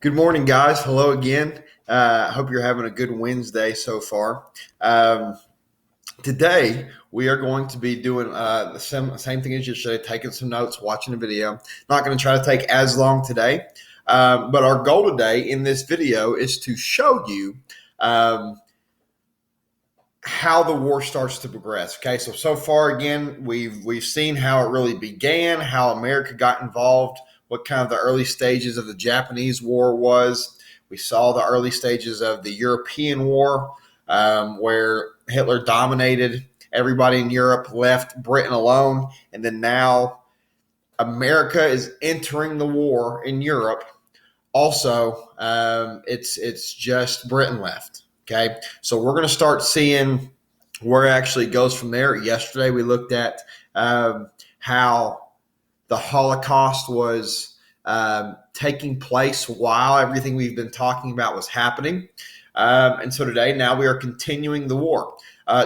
Good morning, guys. Hello again. Hope you're having a good Wednesday so far. Today, we are going to be doing the same thing as yesterday, taking some notes, watching a video. Not going to try to take as long today, but our goal today in this video is to show you how the war starts to progress. Okay, so far again, we've seen how it really began, how America got involved, what kind of the early stages of the Japanese War was. We saw the early stages of the European War, where Hitler dominated everybody in Europe, left Britain alone, and then now America is entering the war in Europe. Also, it's just Britain left. Okay, so we're going to start seeing where it actually goes from there. Yesterday, we looked at how the Holocaust was taking place while everything we've been talking about was happening. And so today, now we are continuing the war.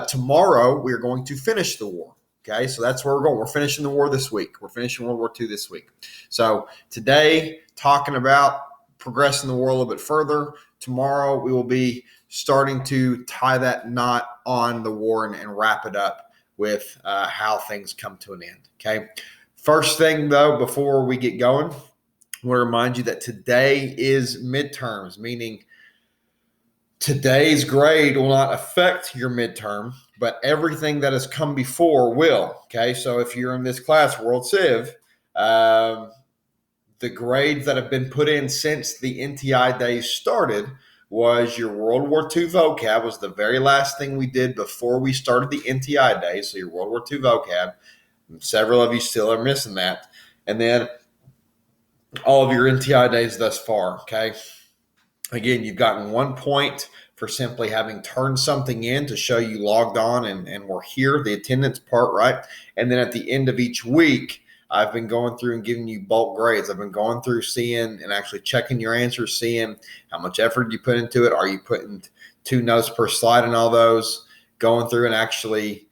Tomorrow, we are going to finish the war. Okay, so that's where we're going. We're finishing the war this week. We're finishing World War II this week. So today, talking about progressing the war a little bit further. Tomorrow, we will be starting to tie that knot on the war and wrap it up with how things come to an end. Okay. First thing, though, before we get going, I want to remind you that today is midterms, meaning today's grade will not affect your midterm, but everything that has come before will. Okay. So if you're in this class, World Civ, the grades that have been put in since the NTI days started was your World War II vocab was the very last thing we did before we started the NTI days. So your World War II vocab, several of you still are missing that. And then all of your NTI days thus far, okay? Again, you've gotten 1 point for simply having turned something in to show you logged on and we're here, the attendance part, right? And then at the end of each week, I've been going through and giving you bulk grades. I've been going through seeing and actually checking your answers, seeing how much effort you put into it. Are you putting 2 notes per slide in all those? Going through and actually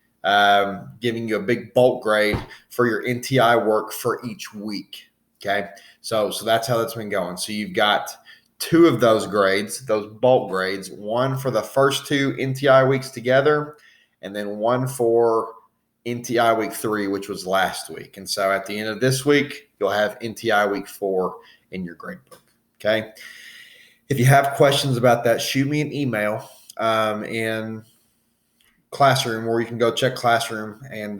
giving you a big bulk grade for your NTI work for each week. Okay, so that's how that's been going. So you've got 2 of those grades, those bulk grades, one for the first 2 NTI weeks together, and then one for NTI week 3, which was last week. And so at the end of this week, you'll have NTI week 4 in your grade book. Okay. If you have questions about that, shoot me an email in Classroom, or you can go check Classroom and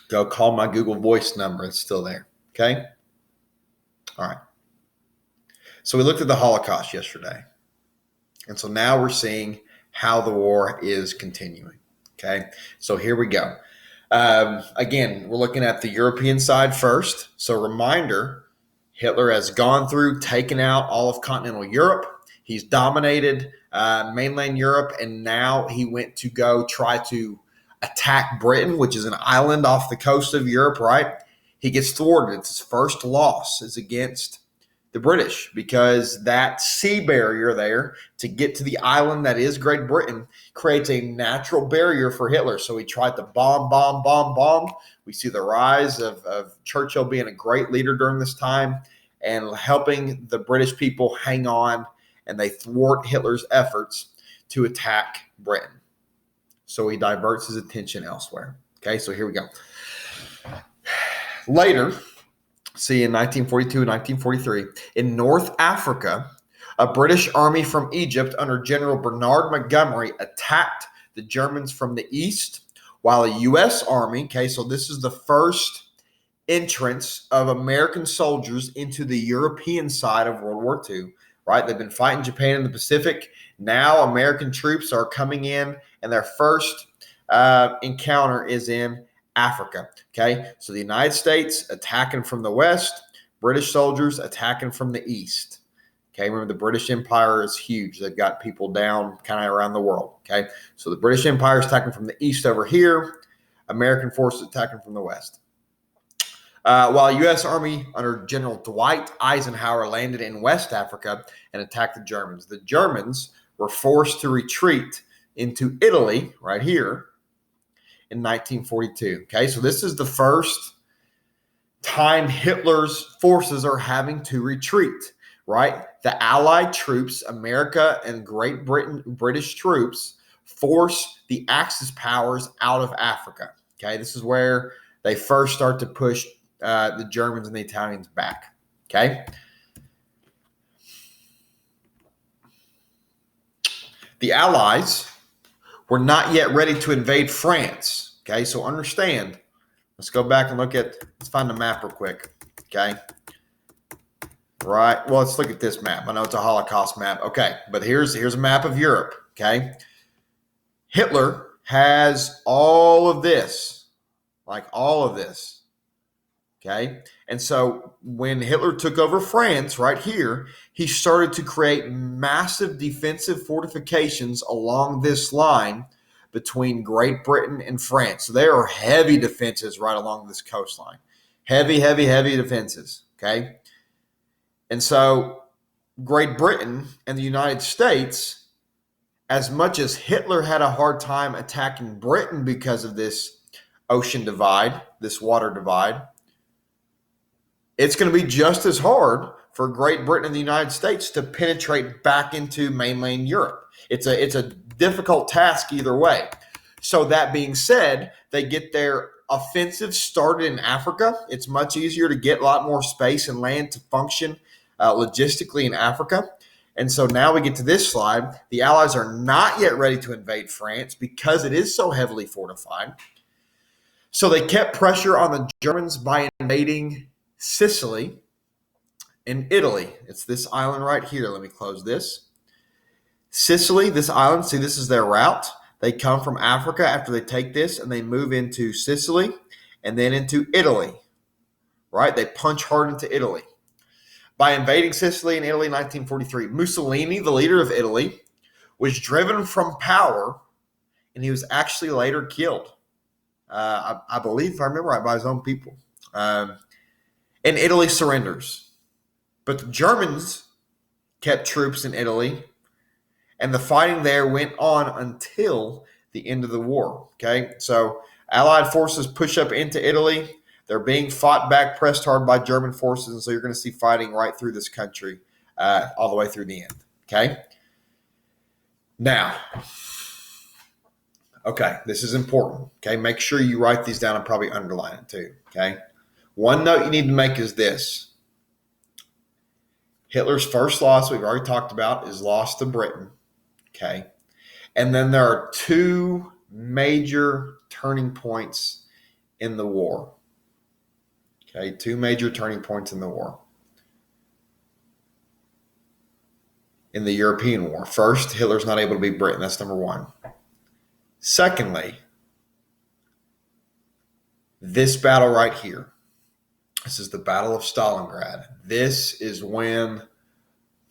go call my Google Voice number. It's still there. Okay. All right. So we looked at the Holocaust yesterday. And so now we're seeing how the war is continuing. Okay, so here we go. Again, we're looking at the European side first. So reminder, Hitler has gone through, taken out all of continental Europe. He's dominated mainland Europe, and now he went to go try to attack Britain, which is an island off the coast of Europe, right? He gets thwarted. It's his first loss is against the British, because that sea barrier there to get to the island that is Great Britain creates a natural barrier for Hitler. So he tried to bomb. We see the rise of Churchill being a great leader during this time and helping the British people hang on, and they thwart Hitler's efforts to attack Britain. So he diverts his attention elsewhere. Okay, so here we go. Later, see, in 1942 and 1943, in North Africa, a British army from Egypt under General Bernard Montgomery attacked the Germans from the east, while a U.S. army, okay, so this is the first entrance of American soldiers into the European side of World War II, right? They've been fighting Japan in the Pacific. Now American troops are coming in, and their first encounter is in Africa. Okay, so the United States attacking from the west, British soldiers attacking from the east. Okay, remember the British Empire is huge. They've got people down kind of around the world. Okay, so the British Empire is attacking from the east over here, American forces attacking from the west. While U.S. Army under General Dwight Eisenhower landed in West Africa and attacked the Germans. The Germans were forced to retreat into Italy right here in 1942. Okay, so this is the first time Hitler's forces are having to retreat. right? The Allied troops, America and British troops, force the Axis powers out of Africa. Okay, this is where they first start to push the Germans and the Italians back. Okay. The Allies were not yet ready to invade France. Okay, so understand. Let's go back and let's find the map real quick. Okay. Right. Well, let's look at this map. I know it's a Holocaust map. Okay, but here's a map of Europe. Okay. Hitler has all of this, like all of this. Okay. And so when Hitler took over France right here, he started to create massive defensive fortifications along this line between Great Britain and France. So there are heavy defenses right along this coastline. Heavy, heavy, heavy defenses. Okay. And so Great Britain and the United States, as much as Hitler had a hard time attacking Britain because of this ocean divide, this water divide, it's going to be just as hard for Great Britain and the United States to penetrate back into mainland Europe. It's a difficult task either way. So that being said, they get their offensive started in Africa. It's much easier to get a lot more space and land to function logistically in Africa. And so now we get to this slide. The Allies are not yet ready to invade France because it is so heavily fortified. So they kept pressure on the Germans by invading Sicily and Italy. It's this island right here. Let me close this. Sicily, this island, see, this is their route. They come from Africa after they take this, and they move into Sicily and then into Italy, right? They punch hard into Italy. By invading Sicily and Italy in 1943, Mussolini, the leader of Italy, was driven from power, and he was actually later killed. I believe, if I remember right, by his own people. And Italy surrenders. But the Germans kept troops in Italy, and the fighting there went on until the end of the war. Okay, so Allied forces push up into Italy. They're being fought back, pressed hard by German forces, and so you're going to see fighting right through this country all the way through the end. Okay? Now, okay, this is important. Okay, make sure you write these down and probably underline it too. Okay? One note you need to make is this. Hitler's first loss, we've already talked about, is loss to Britain. Okay? And then there are two major turning points in the war. Okay, two major turning points in the war. In the European war. First, Hitler's not able to beat Britain. That's number one. Secondly, this battle right here. This is the Battle of Stalingrad. This is when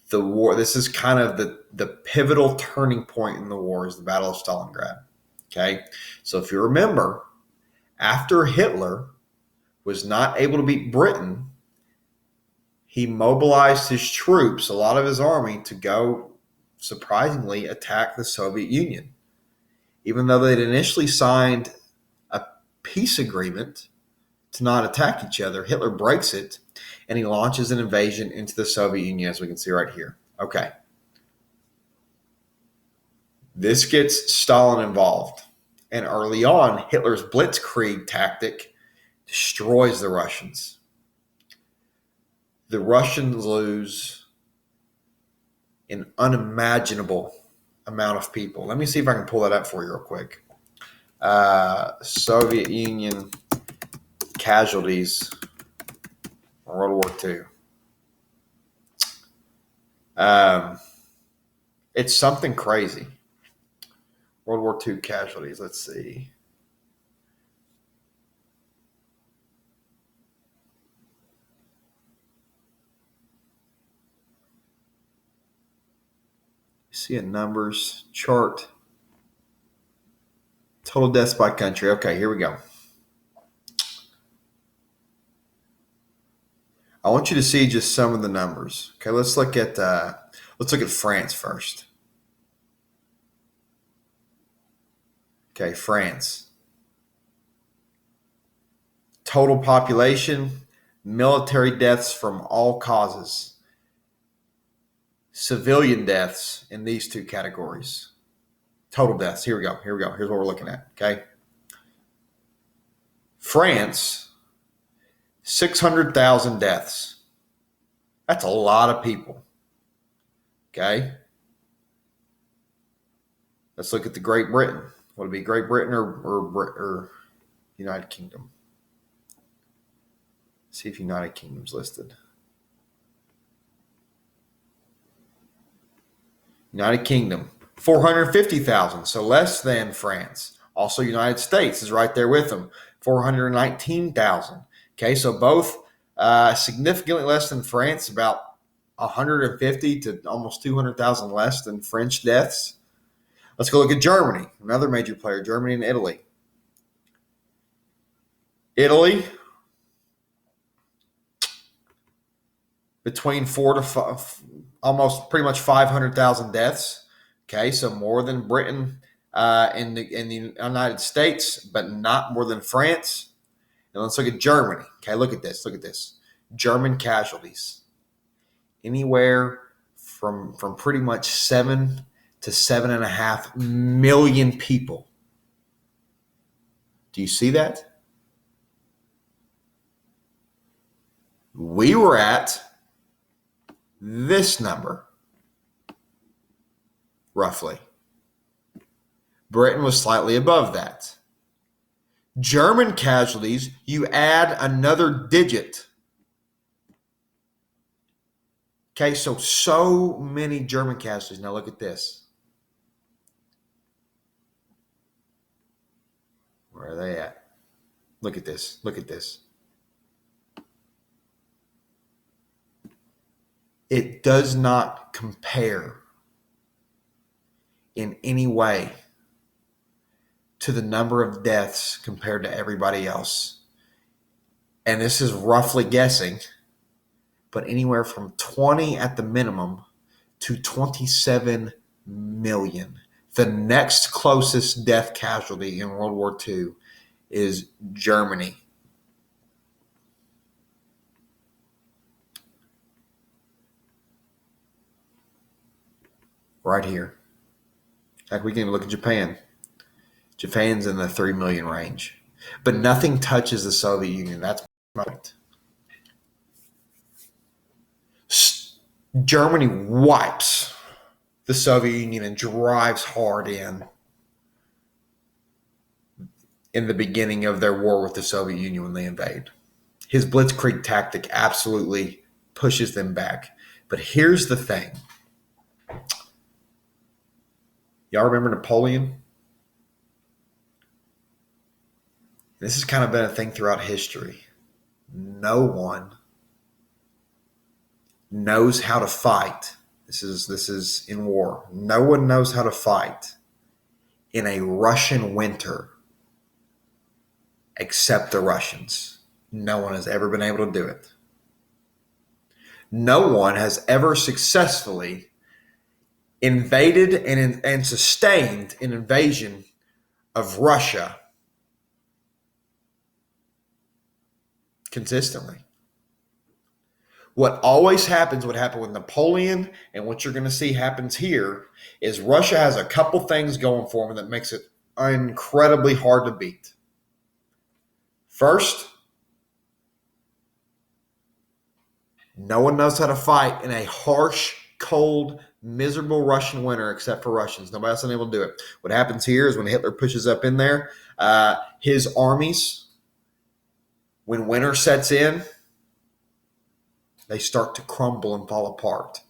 the war, this is kind of the pivotal turning point in the war is the Battle of Stalingrad. Okay, so if you remember, after Hitler was not able to beat Britain, he mobilized his troops, a lot of his army, to go, surprisingly, attack the Soviet Union. Even though they'd initially signed a peace agreement to not attack each other, Hitler breaks it, and he launches an invasion into the Soviet Union, as we can see right here. Okay. This gets Stalin involved. And early on, Hitler's blitzkrieg tactic destroys the Russians. The Russians lose an unimaginable amount of people. Let me see if I can pull that up for you real quick. Soviet Union casualties in World War II. It's something crazy. World War II casualties. Let's see. See a numbers chart. Total deaths by country. Okay, here we go. I want you to see just some of the numbers. Okay, let's look at France first. Okay, France. Total population, military deaths from all causes. civilian deaths in these two categories. Total deaths. Here we go. Here's what we're looking at. Okay. France, 600,000 deaths. That's a lot of people. Okay. Let's look at the Great Britain. Would it be Great Britain or United Kingdom? See if United Kingdom's listed. United Kingdom, 450,000, so less than France. Also, United States is right there with them, 419,000. Okay, so both significantly less than France, about 150 to almost 200,000 less than French deaths. Let's go look at Germany, another major player, Germany and Italy. Italy, between 4 to 5, almost pretty much 500,000 deaths. Okay, so more than Britain in the United States, but not more than France. And let's look at Germany. Okay, look at this. German casualties. Anywhere from pretty much 7 to 7.5 million people. Do you see that? We were at this number, roughly. Britain was slightly above that. German casualties, you add another digit. Okay, so many German casualties. Now look at this. Where are they at? Look at this. It does not compare in any way to the number of deaths compared to everybody else. And this is roughly guessing, but anywhere from 20 at the minimum to 27 million. The next closest death casualty in World War II is Germany. Right here. Like we can even look at Japan. Japan's in the 3 million range. But nothing touches the Soviet Union. That's my point. Germany wipes the Soviet Union and drives hard in the beginning of their war with the Soviet Union when they invade. His blitzkrieg tactic absolutely pushes them back. But here's the thing. Y'all remember Napoleon? This has kind of been a thing throughout history. No one knows how to fight. This is in war. No one knows how to fight in a Russian winter except the Russians. No one has ever been able to do it. No one has ever successfully invaded and sustained an invasion of Russia consistently. What always happens, what happened with Napoleon, and what you're going to see happens here, is Russia has a couple things going for them that makes it incredibly hard to beat. First, no one knows how to fight in a harsh, cold, miserable Russian winter except for Russians. Nobody else is able to do it. What happens here is when Hitler pushes up in there, his armies, when winter sets in, they start to crumble and fall apart.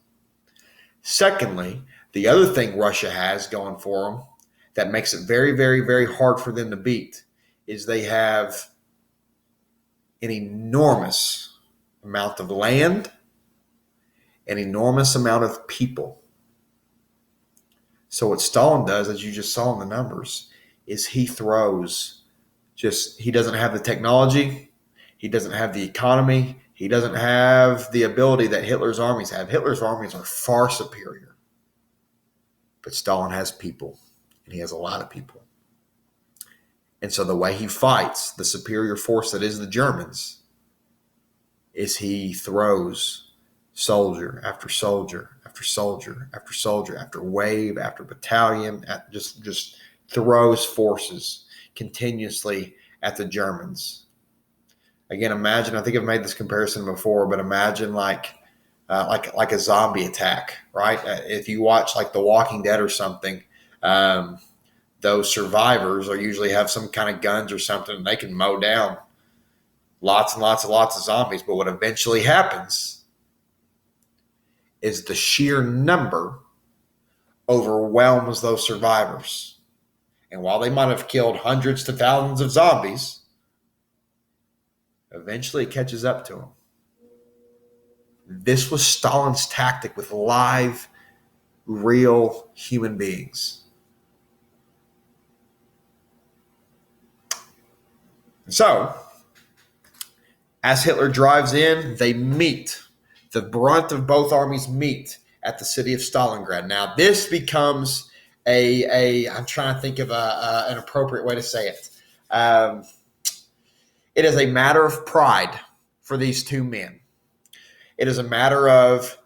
Secondly, the other thing Russia has going for them that makes it very, very, very hard for them to beat is they have an enormous amount of land, an enormous amount of people. So what Stalin does, as you just saw in the numbers, is he doesn't have the technology, he doesn't have the economy, he doesn't have the ability that Hitler's armies have. Hitler's armies are far superior. But Stalin has people, and he has a lot of people. And so the way he fights the superior force that is the Germans is he throws soldier after soldier after soldier after soldier after wave after battalion, just throws forces continuously at the Germans. Again, imagine, I think I've made this comparison before, but imagine like a zombie attack, right? If you watch like The Walking Dead or something, those survivors are usually have some kind of guns or something, and they can mow down lots and lots and lots of zombies. But what eventually happens is the sheer number overwhelms those survivors. And while they might have killed hundreds to thousands of zombies, eventually it catches up to them. This was Stalin's tactic with live, real human beings. So, as Hitler drives in, they meet. The brunt of both armies meet at the city of Stalingrad. Now, this becomes I'm trying to think of an appropriate way to say it. It is a matter of pride for these two men. It is a matter of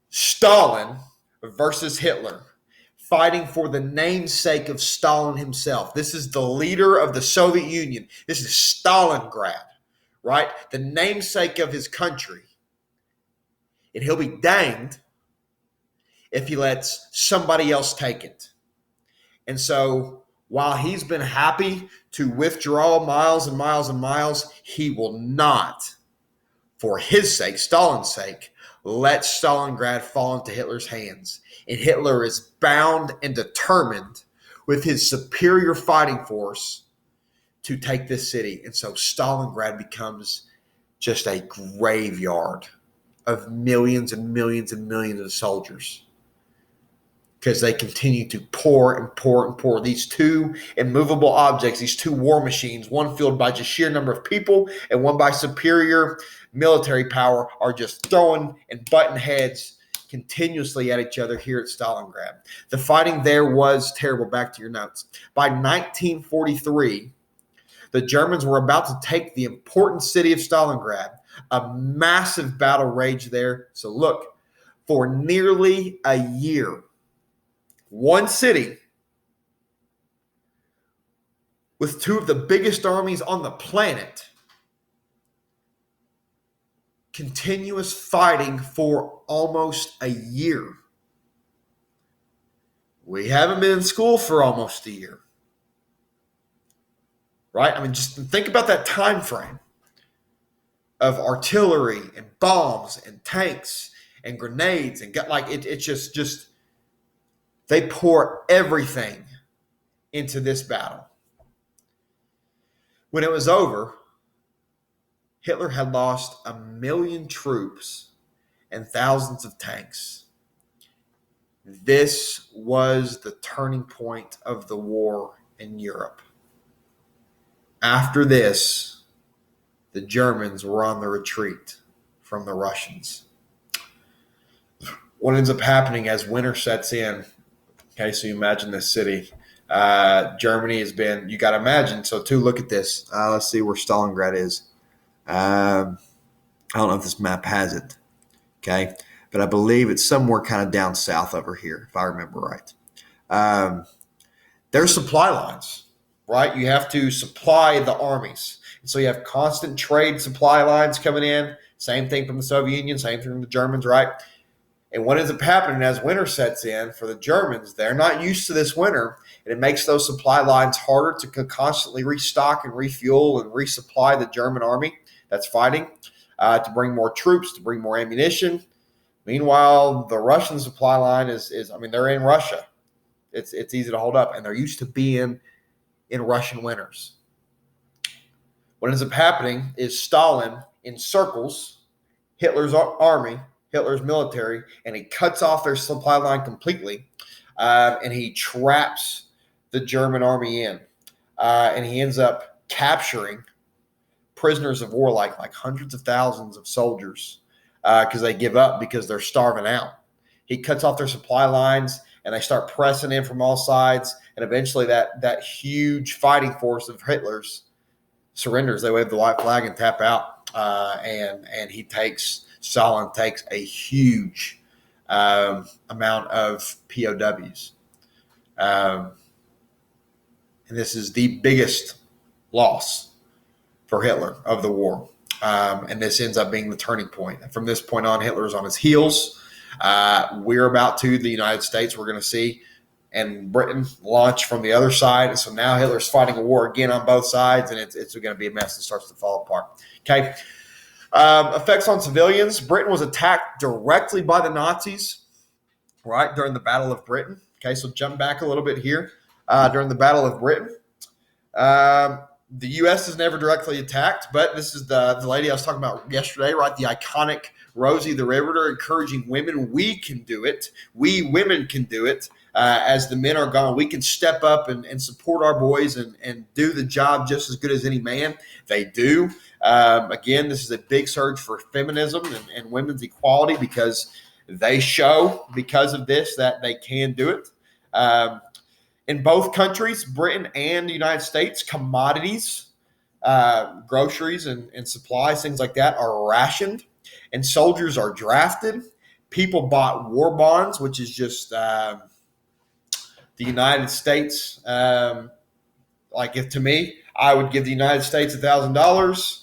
Stalin versus Hitler, fighting for the namesake of Stalin himself. This is the leader of the Soviet Union. This is Stalingrad, right? The namesake of his country. And he'll be danged if he lets somebody else take it. And so while he's been happy to withdraw miles and miles and miles, he will not, for his sake, Stalin's sake, let Stalingrad fall into Hitler's hands. And Hitler is bound and determined with his superior fighting force to take this city. And so Stalingrad becomes just a graveyard of millions and millions and millions of soldiers, because they continue to pour and pour and pour. These two immovable objects, these two war machines, one fueled by just sheer number of people and one by superior military power, are just throwing and butting heads continuously at each other here at Stalingrad. The fighting there was terrible. Back to your notes. By 1943, the Germans were about to take the important city of Stalingrad. A massive battle raged there. So look, for nearly a year, one city with two of the biggest armies on the planet, continuous fighting for almost a year. We haven't been in school for almost a year, right? I mean, just think about that time frame of artillery and bombs and tanks and grenades and it's just they pour everything into this battle. When it was over, Hitler had lost 1 million troops and thousands of tanks. This was the turning point of the war in Europe. After this, the Germans were on the retreat from the Russians. What ends up happening as winter sets in, okay, so you imagine this city. Germany has been, you got to imagine, so too, look at this. Let's see where Stalingrad is. I don't know if this map has it, okay, but I believe it's somewhere kind of down south over here, if I remember right. There's supply lines, right? You have to supply the armies. And so you have constant trade supply lines coming in. Same thing from the Soviet Union, same thing from the Germans, right? And what ends up happening as winter sets in for the Germans, they're not used to this winter, and it makes those supply lines harder to constantly restock and refuel and resupply the German army that's fighting, to bring more troops, to bring more ammunition. Meanwhile, the Russian supply line is they're in Russia. It's easy to hold up, and they're used to being in Russian winters. What ends up happening is Stalin encircles Hitler's army, Hitler's military, and he cuts off their supply line completely, and he traps the German army in, and he ends up capturing prisoners of war, like hundreds of thousands of soldiers, because they give up because they're starving out. He cuts off their supply lines, and they start pressing in from all sides, and eventually that huge fighting force of Hitler's surrenders. They wave the white flag and tap out, and Stalin takes a huge amount of POWs. And this is the biggest loss for Hitler of the war. And this ends up being the turning point. And from this point on, Hitler's on his heels. We're about to, the United States, we're going to see, and Britain launch from the other side. And so now Hitler's fighting a war again on both sides, and it's going to be a mess that starts to fall apart. Okay. Effects on civilians. Britain was attacked directly by the Nazis, right, during the Battle of Britain. Okay, so jump back a little bit here. During the Battle of Britain, the U.S. is never directly attacked, but this is the lady I was talking about yesterday, right? The iconic Rosie the Riveter encouraging women. We can do it. We women can do it. As the men are gone, we can step up and support our boys and do the job just as good as any man. They do. Again, this is a big surge for feminism and women's equality because they show, because of this, that they can do it. In both countries, Britain and the United States, commodities, groceries and supplies, things like that, are rationed, and soldiers are drafted. People bought war bonds, which is just the United States. Like, if to me, I would give the United States $1,000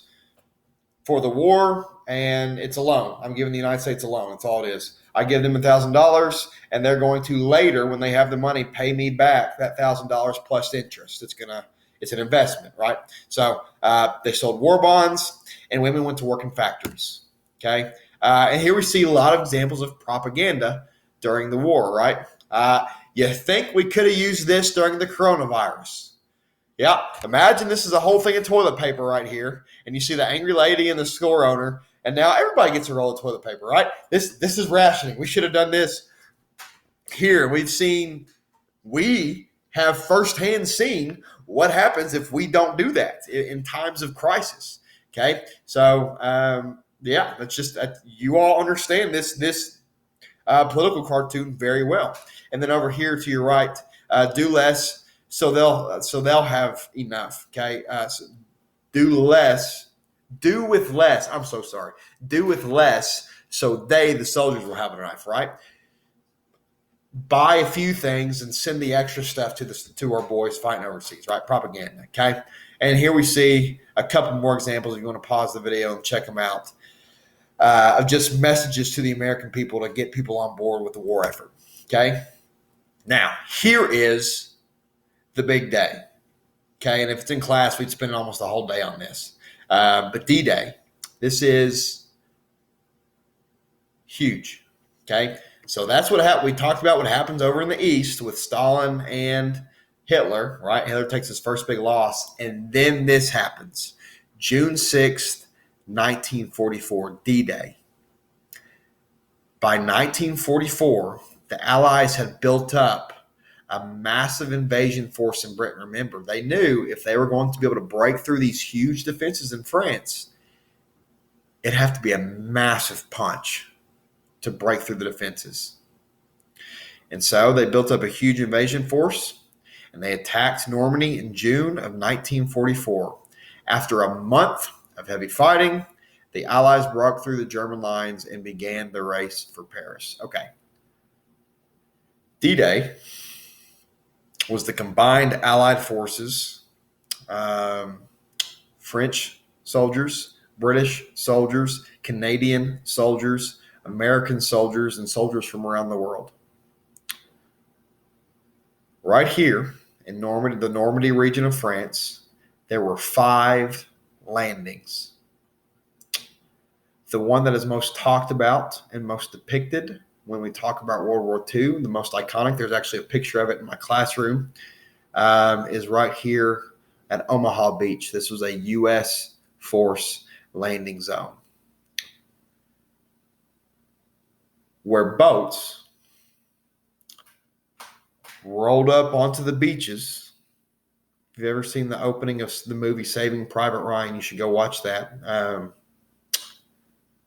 for the war, and it's a loan. I'm giving the United States a loan. That's all it is. I give them $1,000, and they're going to later, when they have the money, pay me back that $1,000 plus interest. It's an investment, right? So they sold war bonds, and women went to work in factories. Okay, and here we see a lot of examples of propaganda during the war, right? You think we could have used this during the coronavirus? Yeah, imagine this is a whole thing of toilet paper right here, and you see the angry lady and the store owner, and now everybody gets a roll of toilet paper, right? This is rationing. We should have done this here. We have firsthand seen what happens if we don't do that in times of crisis. Okay, so that's just you all understand this political cartoon very well. And then over here to your right, do less. So they'll have enough. Okay. So do with less. I'm so sorry. Do with less. So the soldiers, will have enough, right? Buy a few things and send the extra stuff to our boys fighting overseas, right? Propaganda. Okay. And here we see a couple more examples. If you want to pause the video and check them out, of just messages to the American people to get people on board with the war effort. Okay. Now, here is the big day. Okay, and if it's in class, we'd spend almost a whole day on this. But D-Day, this is huge. Okay, so that's what happened. We talked about what happens over in the East with Stalin and Hitler, right? Hitler takes his first big loss, and then this happens. June 6th, 1944, D-Day. By 1944, the Allies had built up a massive invasion force in Britain. Remember, they knew if they were going to be able to break through these huge defenses in France, it'd have to be a massive punch to break through the defenses. And so they built up a huge invasion force, and they attacked Normandy in June of 1944. After a month of heavy fighting, the Allies broke through the German lines and began the race for Paris. Okay. D-Day was the combined Allied forces, French soldiers, British soldiers, Canadian soldiers, American soldiers, and soldiers from around the world. Right here in Normandy, the Normandy region of France, there were 5 landings. The one that is most talked about and most depicted when we talk about World War II, the most iconic, there's actually a picture of it in my classroom, is right here at Omaha Beach. This was a U.S. force landing zone where boats rolled up onto the beaches. If you've ever seen the opening of the movie Saving Private Ryan, you should go watch that.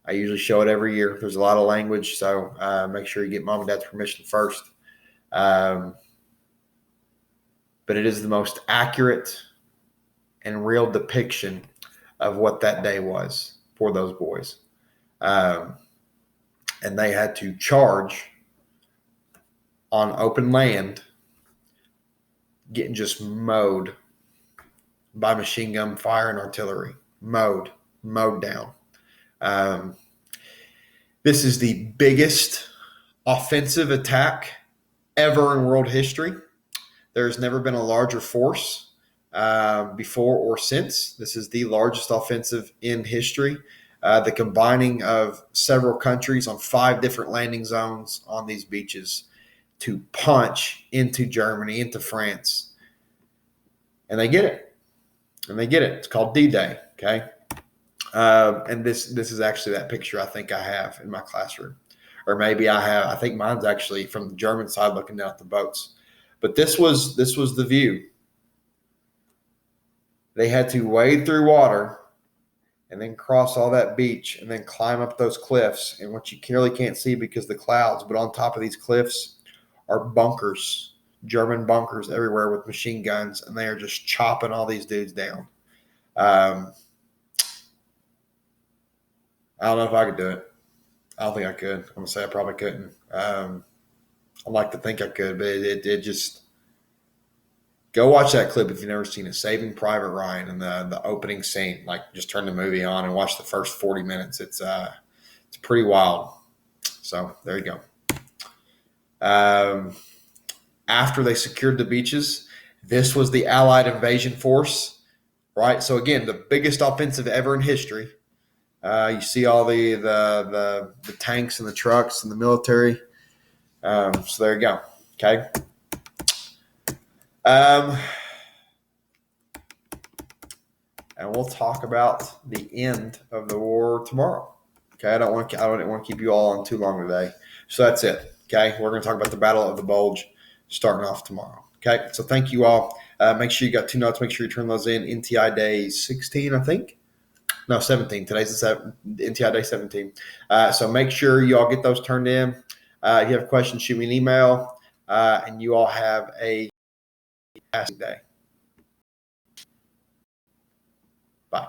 I usually show it every year. There's a lot of language, so make sure you get mom and dad's permission first. But it is the most accurate and real depiction of what that day was for those boys. And they had to charge on open land, getting just mowed by machine gun fire and artillery. Mowed down. Um, this is the biggest offensive attack ever in world history. There's never been a larger force before or since. This is the largest offensive in history. The combining of several countries on 5 different landing zones on these beaches to punch into Germany, into France. And they get it. It's called D-Day, okay? And this is actually that picture I think I have in my classroom. Or maybe I think mine's actually from the German side looking down at the boats. But this was the view. They had to wade through water and then cross all that beach and then climb up those cliffs. And what you clearly can't see because of the clouds, but on top of these cliffs are bunkers, German bunkers everywhere with machine guns, and they are just chopping all these dudes down. I don't know if I could do it. I don't think I could. I'm going to say I probably couldn't. I'd like to think I could, but it just – go watch that clip if you've never seen it. Saving Private Ryan and the opening scene. Like, just turn the movie on and watch the first 40 minutes. It's pretty wild. So there you go. After they secured the beaches, this was the Allied invasion force, right? So again, the biggest offensive ever in history. You see all the tanks and the trucks and the military. So there you go. Okay. And we'll talk about the end of the war tomorrow. Okay, I don't want to keep you all on too long today. So that's it. Okay, we're going to talk about the Battle of the Bulge starting off tomorrow. Okay, so thank you all. Make sure you got 2 notes. Make sure you turn those in. NTI Day 16, I think. No, 17. Today's the NTI Day 17. So make sure you all get those turned in. If you have questions, shoot me an email. And you all have a fantastic day. Bye.